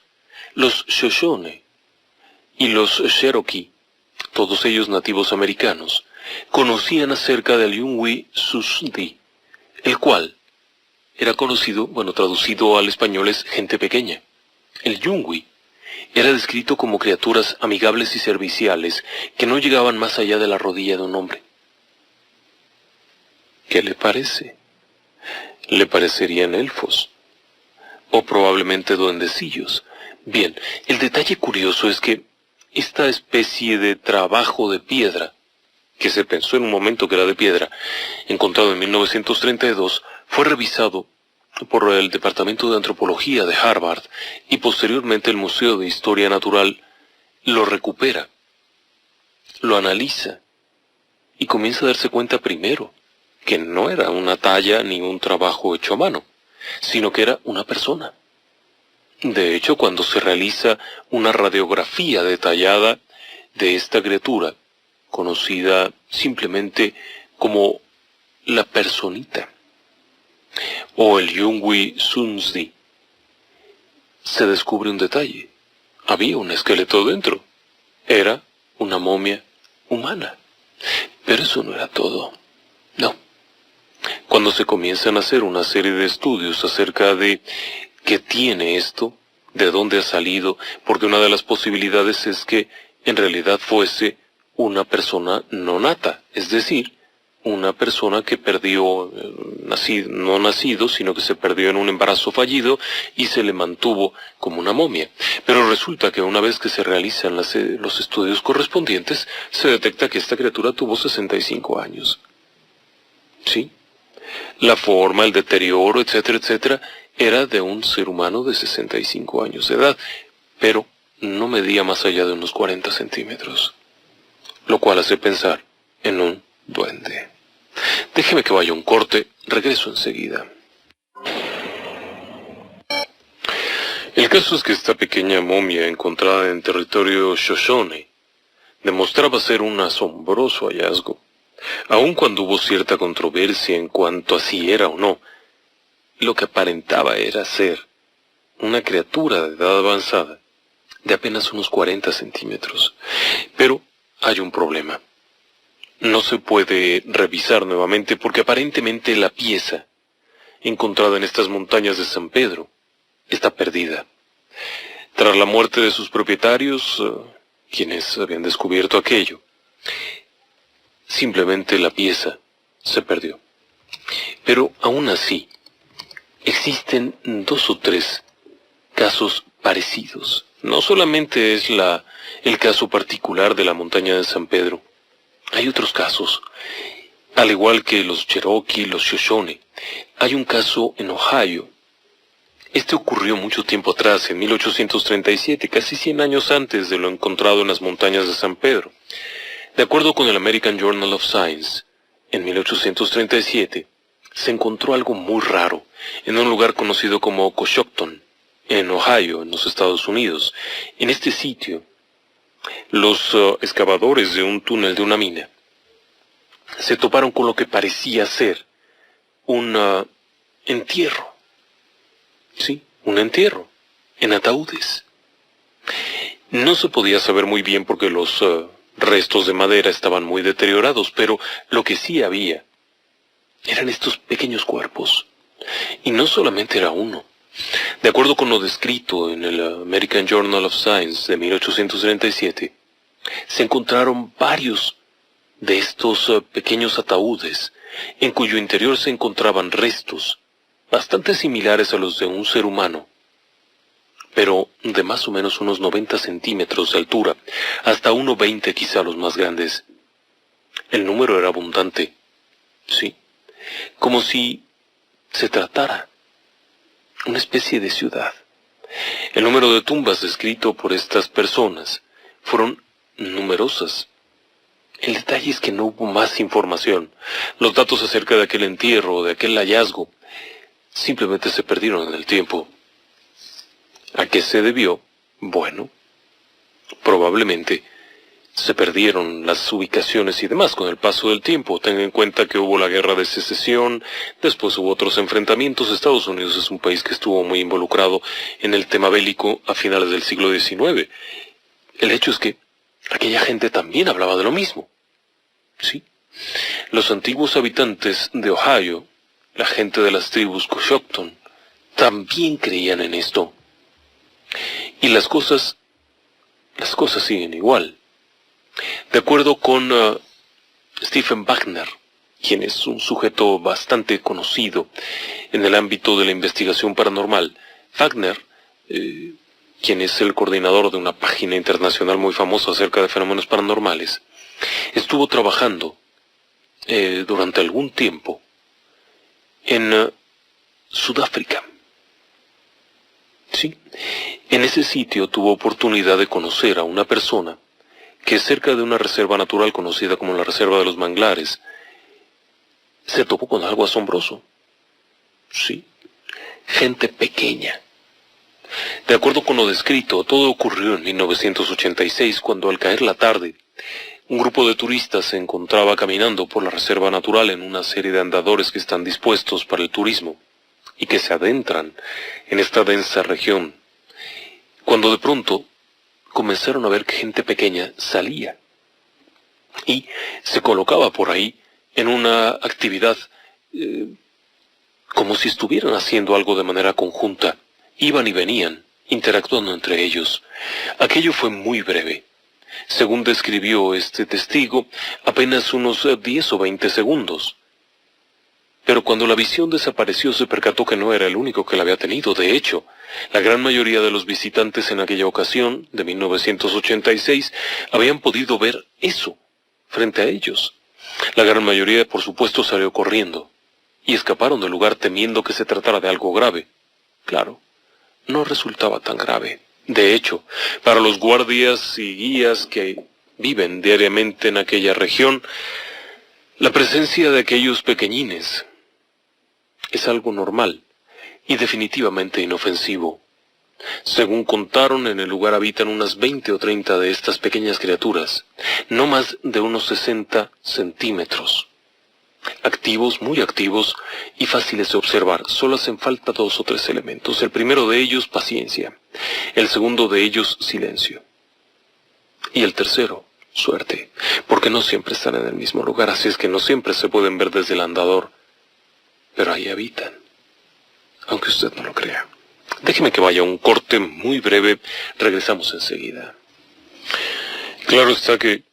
Los Shoshone y los Cherokee, todos ellos nativos americanos, conocían acerca del Yungui Susdi, el cual era conocido, traducido al español es gente pequeña. El Yungui era descrito como criaturas amigables y serviciales que no llegaban más allá de la rodilla de un hombre. ¿Qué le parece? Le parecerían elfos, o probablemente duendecillos. Bien, el detalle curioso es que esta especie de trabajo de piedra, que se pensó en un momento que era de piedra, encontrado en 1932, fue revisado por el Departamento de Antropología de Harvard y posteriormente el Museo de Historia Natural lo recupera, lo analiza y comienza a darse cuenta primero que no era una talla ni un trabajo hecho a mano, sino que era una persona. De hecho, cuando se realiza una radiografía detallada de esta criatura, conocida simplemente como la personita, o el Yungui Susdi, se descubre un detalle. Había un esqueleto dentro. Era una momia humana. Pero eso no era todo. No. Cuando se comienzan a hacer una serie de estudios acerca de qué tiene esto, de dónde ha salido, porque una de las posibilidades es que en realidad fuese una persona no nata, es decir, una persona que perdió, no nacido, sino que se perdió en un embarazo fallido y se le mantuvo como una momia. Pero resulta que una vez que se realizan los estudios correspondientes, se detecta que esta criatura tuvo 65 años. ¿Sí? La forma, el deterioro, etcétera, etcétera, era de un ser humano de 65 años de edad, pero no medía más allá de unos 40 centímetros, lo cual hace pensar en un duende. Déjeme que vaya un corte, regreso enseguida. El caso es que esta pequeña momia encontrada en territorio Shoshone demostraba ser un asombroso hallazgo, aun cuando hubo cierta controversia en cuanto a si era o no. Lo que aparentaba era ser una criatura de edad avanzada, de apenas unos 40 centímetros. Pero hay un problema. No se puede revisar nuevamente porque aparentemente la pieza encontrada en estas montañas de San Pedro está perdida. Tras la muerte de sus propietarios, quienes habían descubierto aquello, simplemente la pieza se perdió. Pero aún así, existen 2 o 3 casos parecidos. No solamente es el caso particular de la montaña de San Pedro. Hay otros casos. Al igual que los Cherokee, los Shoshone, hay un caso en Ohio. Este ocurrió mucho tiempo atrás, en 1837, casi 100 años antes de lo encontrado en las montañas de San Pedro. De acuerdo con el American Journal of Science, en 1837, se encontró algo muy raro en un lugar conocido como Coshocton, en Ohio, en los Estados Unidos. En este sitio, los excavadores de un túnel de una mina se toparon con lo que parecía ser un entierro. Sí, un entierro, en ataúdes. No se podía saber muy bien porque los restos de madera estaban muy deteriorados, pero lo que sí había eran estos pequeños cuerpos. Y no solamente era uno. De acuerdo con lo descrito en el American Journal of Science de 1837, se encontraron varios de estos pequeños ataúdes, en cuyo interior se encontraban restos bastante similares a los de un ser humano, pero de más o menos unos 90 centímetros de altura, hasta 1,20 quizá los más grandes. El número era abundante, sí, como si se tratara una especie de ciudad. El número de tumbas descrito por estas personas fueron numerosas. El detalle es que no hubo más información. Los datos acerca de aquel entierro o de aquel hallazgo simplemente se perdieron en el tiempo. ¿A qué se debió? Bueno, probablemente se perdieron las ubicaciones y demás con el paso del tiempo. Ten en cuenta que hubo la guerra de secesión, después hubo otros enfrentamientos. Estados Unidos es un país que estuvo muy involucrado en el tema bélico a finales del siglo XIX. El hecho es que aquella gente también hablaba de lo mismo. Sí, los antiguos habitantes de Ohio, la gente de las tribus Coshocton, también creían en esto. Y las cosas siguen igual. De acuerdo con Stephen Wagner, quien es un sujeto bastante conocido en el ámbito de la investigación paranormal, Wagner, quien es el coordinador de una página internacional muy famosa acerca de fenómenos paranormales, estuvo trabajando durante algún tiempo en Sudáfrica. Sí, en ese sitio tuvo oportunidad de conocer a una persona que cerca de una reserva natural conocida como la Reserva de los Manglares, se topó con algo asombroso. Sí, gente pequeña. De acuerdo con lo descrito, todo ocurrió en 1986, cuando al caer la tarde, un grupo de turistas se encontraba caminando por la reserva natural en una serie de andadores que están dispuestos para el turismo y que se adentran en esta densa región, cuando de pronto comenzaron a ver que gente pequeña salía y se colocaba por ahí en una actividad como si estuvieran haciendo algo de manera conjunta. Iban y venían, interactuando entre ellos. Aquello fue muy breve. Según describió este testigo, apenas unos 10 o 20 segundos. Pero cuando la visión desapareció se percató que no era el único que la había tenido. De hecho, la gran mayoría de los visitantes en aquella ocasión, de 1986, habían podido ver eso frente a ellos. La gran mayoría, por supuesto, salió corriendo y escaparon del lugar temiendo que se tratara de algo grave. Claro, no resultaba tan grave. De hecho, para los guardias y guías que viven diariamente en aquella región, la presencia de aquellos pequeñines es algo normal y definitivamente inofensivo. Según contaron, en el lugar habitan unas 20 o 30 de estas pequeñas criaturas, no más de unos 60 centímetros. Activos, muy activos y fáciles de observar. Solo hacen falta 2 o 3 elementos. El primero de ellos, paciencia. El segundo de ellos, silencio. Y el tercero, suerte, porque no siempre están en el mismo lugar, así es que no siempre se pueden ver desde el andador. Pero ahí habitan, aunque usted no lo crea. Déjeme que vaya a un corte muy breve, regresamos enseguida. Claro está que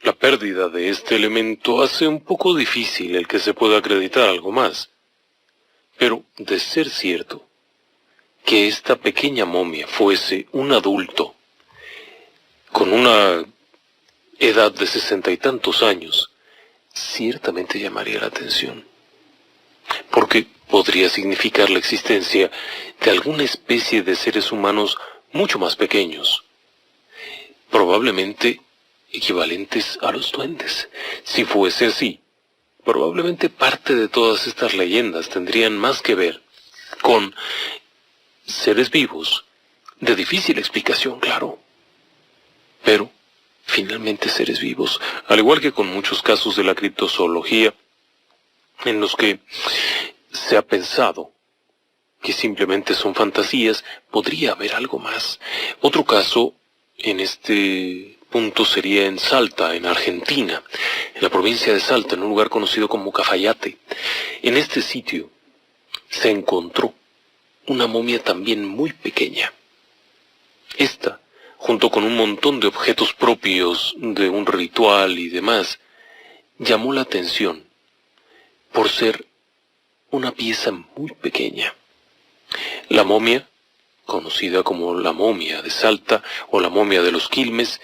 la pérdida de este elemento hace un poco difícil el que se pueda acreditar algo más. Pero, de ser cierto que esta pequeña momia fuese un adulto, con una edad de 60 y tantos años, ciertamente llamaría la atención. Porque podría significar la existencia de alguna especie de seres humanos mucho más pequeños, probablemente equivalentes a los duendes. Si fuese así, probablemente parte de todas estas leyendas tendrían más que ver con seres vivos, de difícil explicación, claro, pero finalmente seres vivos, al igual que con muchos casos de la criptozoología, en los que se ha pensado que simplemente son fantasías, podría haber algo más. Otro caso en este punto sería en Salta, en Argentina, en la provincia de Salta, en un lugar conocido como Cafayate. En este sitio se encontró una momia también muy pequeña. Esta, junto con un montón de objetos propios de un ritual y demás, llamó la atención por ser una pieza muy pequeña. La momia conocida como la momia de Salta o la momia de los Quilmes,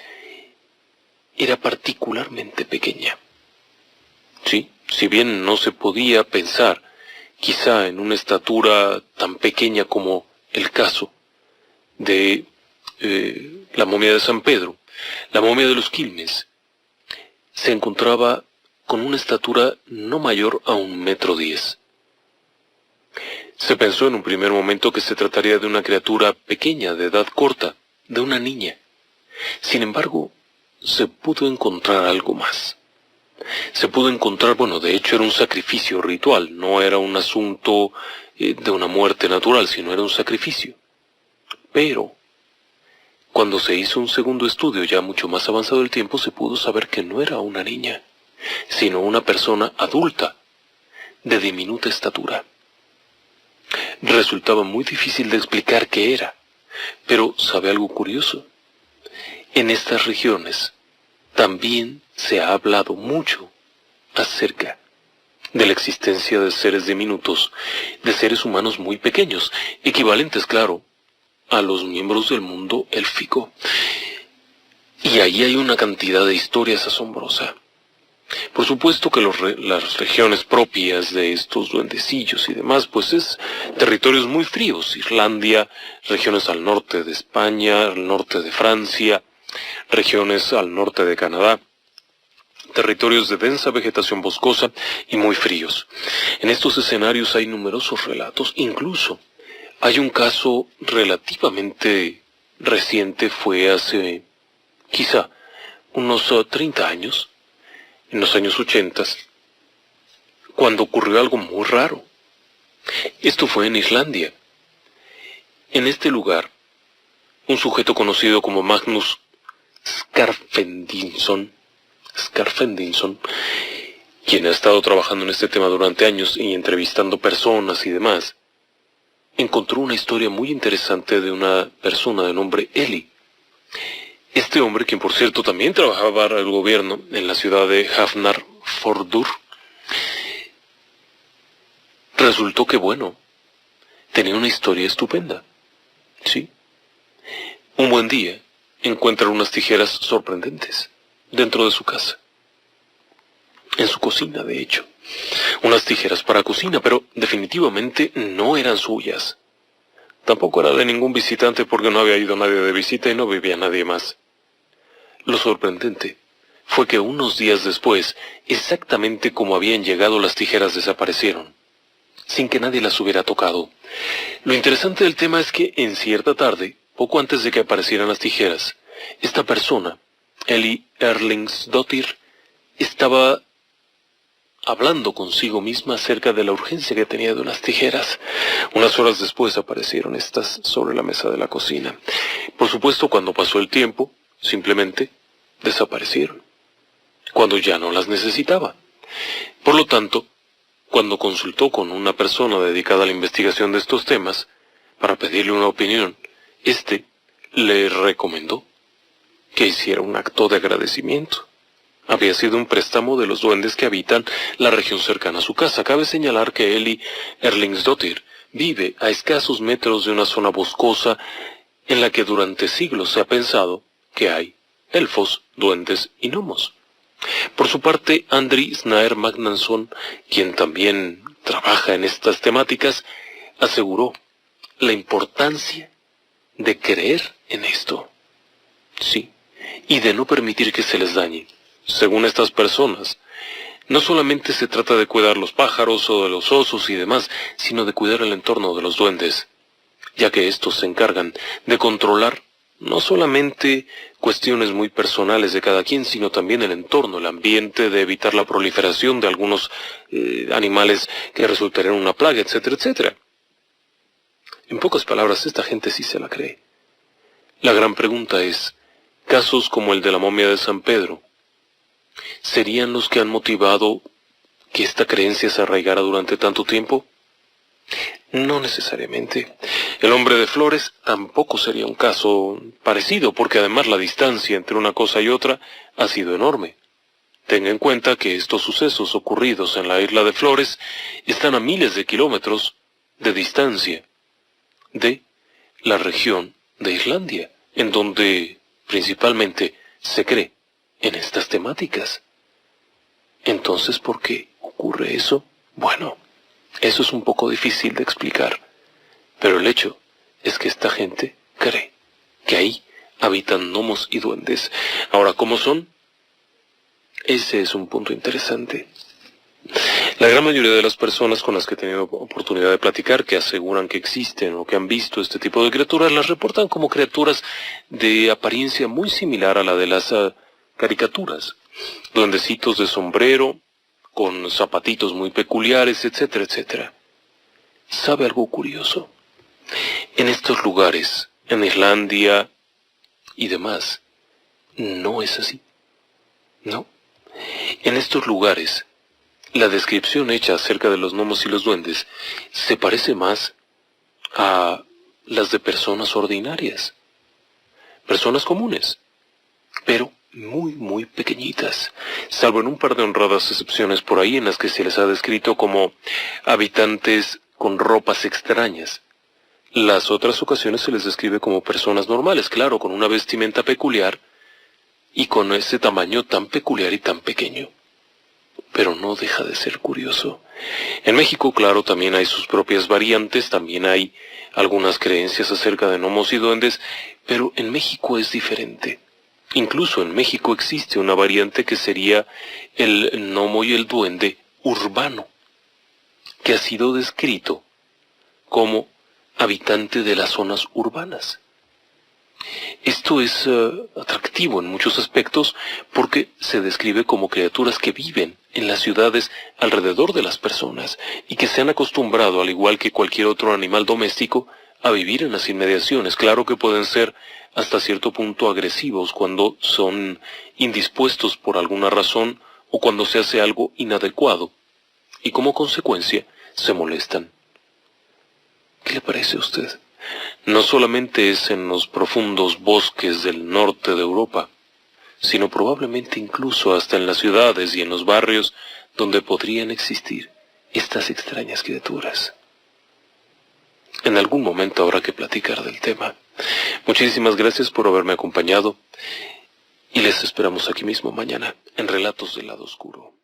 era particularmente pequeña. Sí, si bien no se podía pensar quizá en una estatura tan pequeña como el caso de la momia de San Pedro, la momia de los Quilmes se encontraba con una estatura no mayor a 1,10 m. Se pensó en un primer momento que se trataría de una criatura pequeña, de edad corta, de una niña. Sin embargo, se pudo encontrar algo más. Se pudo encontrar, bueno, de hecho era un sacrificio ritual, no era un asunto de una muerte natural, sino era un sacrificio. Pero, cuando se hizo un segundo estudio ya mucho más avanzado el tiempo, se pudo saber que no era una niña, sino una persona adulta, de diminuta estatura. Resultaba muy difícil de explicar qué era, pero ¿sabe algo curioso? En estas regiones también se ha hablado mucho acerca de la existencia de seres diminutos, de seres humanos muy pequeños, equivalentes, claro, a los miembros del mundo élfico. Y ahí hay una cantidad de historias asombrosa. Por supuesto que las regiones propias de estos duendecillos y demás, pues es territorios muy fríos. Irlandia, regiones al norte de España, al norte de Francia, regiones al norte de Canadá, territorios de densa vegetación boscosa y muy fríos. En estos escenarios hay numerosos relatos, incluso hay un caso relativamente reciente, fue hace quizá unos 30 años, en los años 80, cuando ocurrió algo muy raro. Esto fue en Islandia. En este lugar, un sujeto conocido como Magnus Skarfedinson, quien ha estado trabajando en este tema durante años y entrevistando personas y demás, encontró una historia muy interesante de una persona de nombre Eli. Este hombre, quien por cierto también trabajaba para el gobierno en la ciudad de Hafnarfjordur, resultó que, bueno, tenía una historia estupenda. Sí. Un buen día encuentra unas tijeras sorprendentes dentro de su casa. En su cocina, de hecho. Unas tijeras para cocina, pero definitivamente no eran suyas. Tampoco era de ningún visitante porque no había ido nadie de visita y no vivía nadie más. Lo sorprendente fue que unos días después, exactamente como habían llegado, las tijeras desaparecieron, sin que nadie las hubiera tocado. Lo interesante del tema es que en cierta tarde, poco antes de que aparecieran las tijeras, esta persona, Eli Erlingsdottir, estaba hablando consigo misma acerca de la urgencia que tenía de unas tijeras. Unas horas después aparecieron estas sobre la mesa de la cocina. Por supuesto, cuando pasó el tiempo, simplemente desaparecieron, cuando ya no las necesitaba. Por lo tanto, cuando consultó con una persona dedicada a la investigación de estos temas, para pedirle una opinión, éste le recomendó que hiciera un acto de agradecimiento. Había sido un préstamo de los duendes que habitan la región cercana a su casa. Cabe señalar que Eli Erlingsdottir vive a escasos metros de una zona boscosa en la que durante siglos se ha pensado que hay elfos, duendes y gnomos. Por su parte, Andri Snaer Magnason, quien también trabaja en estas temáticas, aseguró la importancia de creer en esto. Sí, y de no permitir que se les dañe. Según estas personas, no solamente se trata de cuidar los pájaros o de los osos y demás, sino de cuidar el entorno de los duendes, ya que estos se encargan de controlar no solamente cuestiones muy personales de cada quien, sino también el entorno, el ambiente, de evitar la proliferación de algunos animales que resultarían una plaga, etcétera, etcétera. En pocas palabras, esta gente sí se la cree. La gran pregunta es, casos como el de la momia de San Pedro, ¿serían los que han motivado que esta creencia se arraigara durante tanto tiempo? No necesariamente. El hombre de Flores tampoco sería un caso parecido, porque además la distancia entre una cosa y otra ha sido enorme. Tenga en cuenta que estos sucesos ocurridos en la isla de Flores están a miles de kilómetros de distancia de la región de Islandia, en donde principalmente se cree en estas temáticas. Entonces, ¿por qué ocurre eso? Bueno, eso es un poco difícil de explicar, pero el hecho es que esta gente cree que ahí habitan gnomos y duendes. Ahora, ¿cómo son? Ese es un punto interesante. La gran mayoría de las personas con las que he tenido oportunidad de platicar, que aseguran que existen o que han visto este tipo de criaturas, las reportan como criaturas de apariencia muy similar a la de las caricaturas. Duendecitos de sombrero, con zapatitos muy peculiares, etcétera, etcétera. ¿Sabe algo curioso? En estos lugares, en Islandia y demás, no es así. No. En estos lugares, la descripción hecha acerca de los gnomos y los duendes se parece más a las de personas ordinarias, personas comunes, pero muy, muy pequeñitas, salvo en un par de honradas excepciones por ahí en las que se les ha descrito como habitantes con ropas extrañas. Las otras ocasiones se les describe como personas normales, claro, con una vestimenta peculiar y con ese tamaño tan peculiar y tan pequeño. Pero no deja de ser curioso. En México, claro, también hay sus propias variantes, también hay algunas creencias acerca de gnomos y duendes, pero en México es diferente. Incluso en México existe una variante que sería el gnomo y el duende urbano, que ha sido descrito como habitante de las zonas urbanas. Esto es atractivo en muchos aspectos porque se describe como criaturas que viven en las ciudades alrededor de las personas y que se han acostumbrado, al igual que cualquier otro animal doméstico, a vivir en las inmediaciones. Claro que pueden ser hasta cierto punto agresivos cuando son indispuestos por alguna razón o cuando se hace algo inadecuado y como consecuencia se molestan. ¿Qué le parece a usted? No solamente es en los profundos bosques del norte de Europa, sino probablemente incluso hasta en las ciudades y en los barrios donde podrían existir estas extrañas criaturas. En algún momento habrá que platicar del tema. Muchísimas gracias por haberme acompañado y les esperamos aquí mismo mañana en Relatos del Lado Oscuro.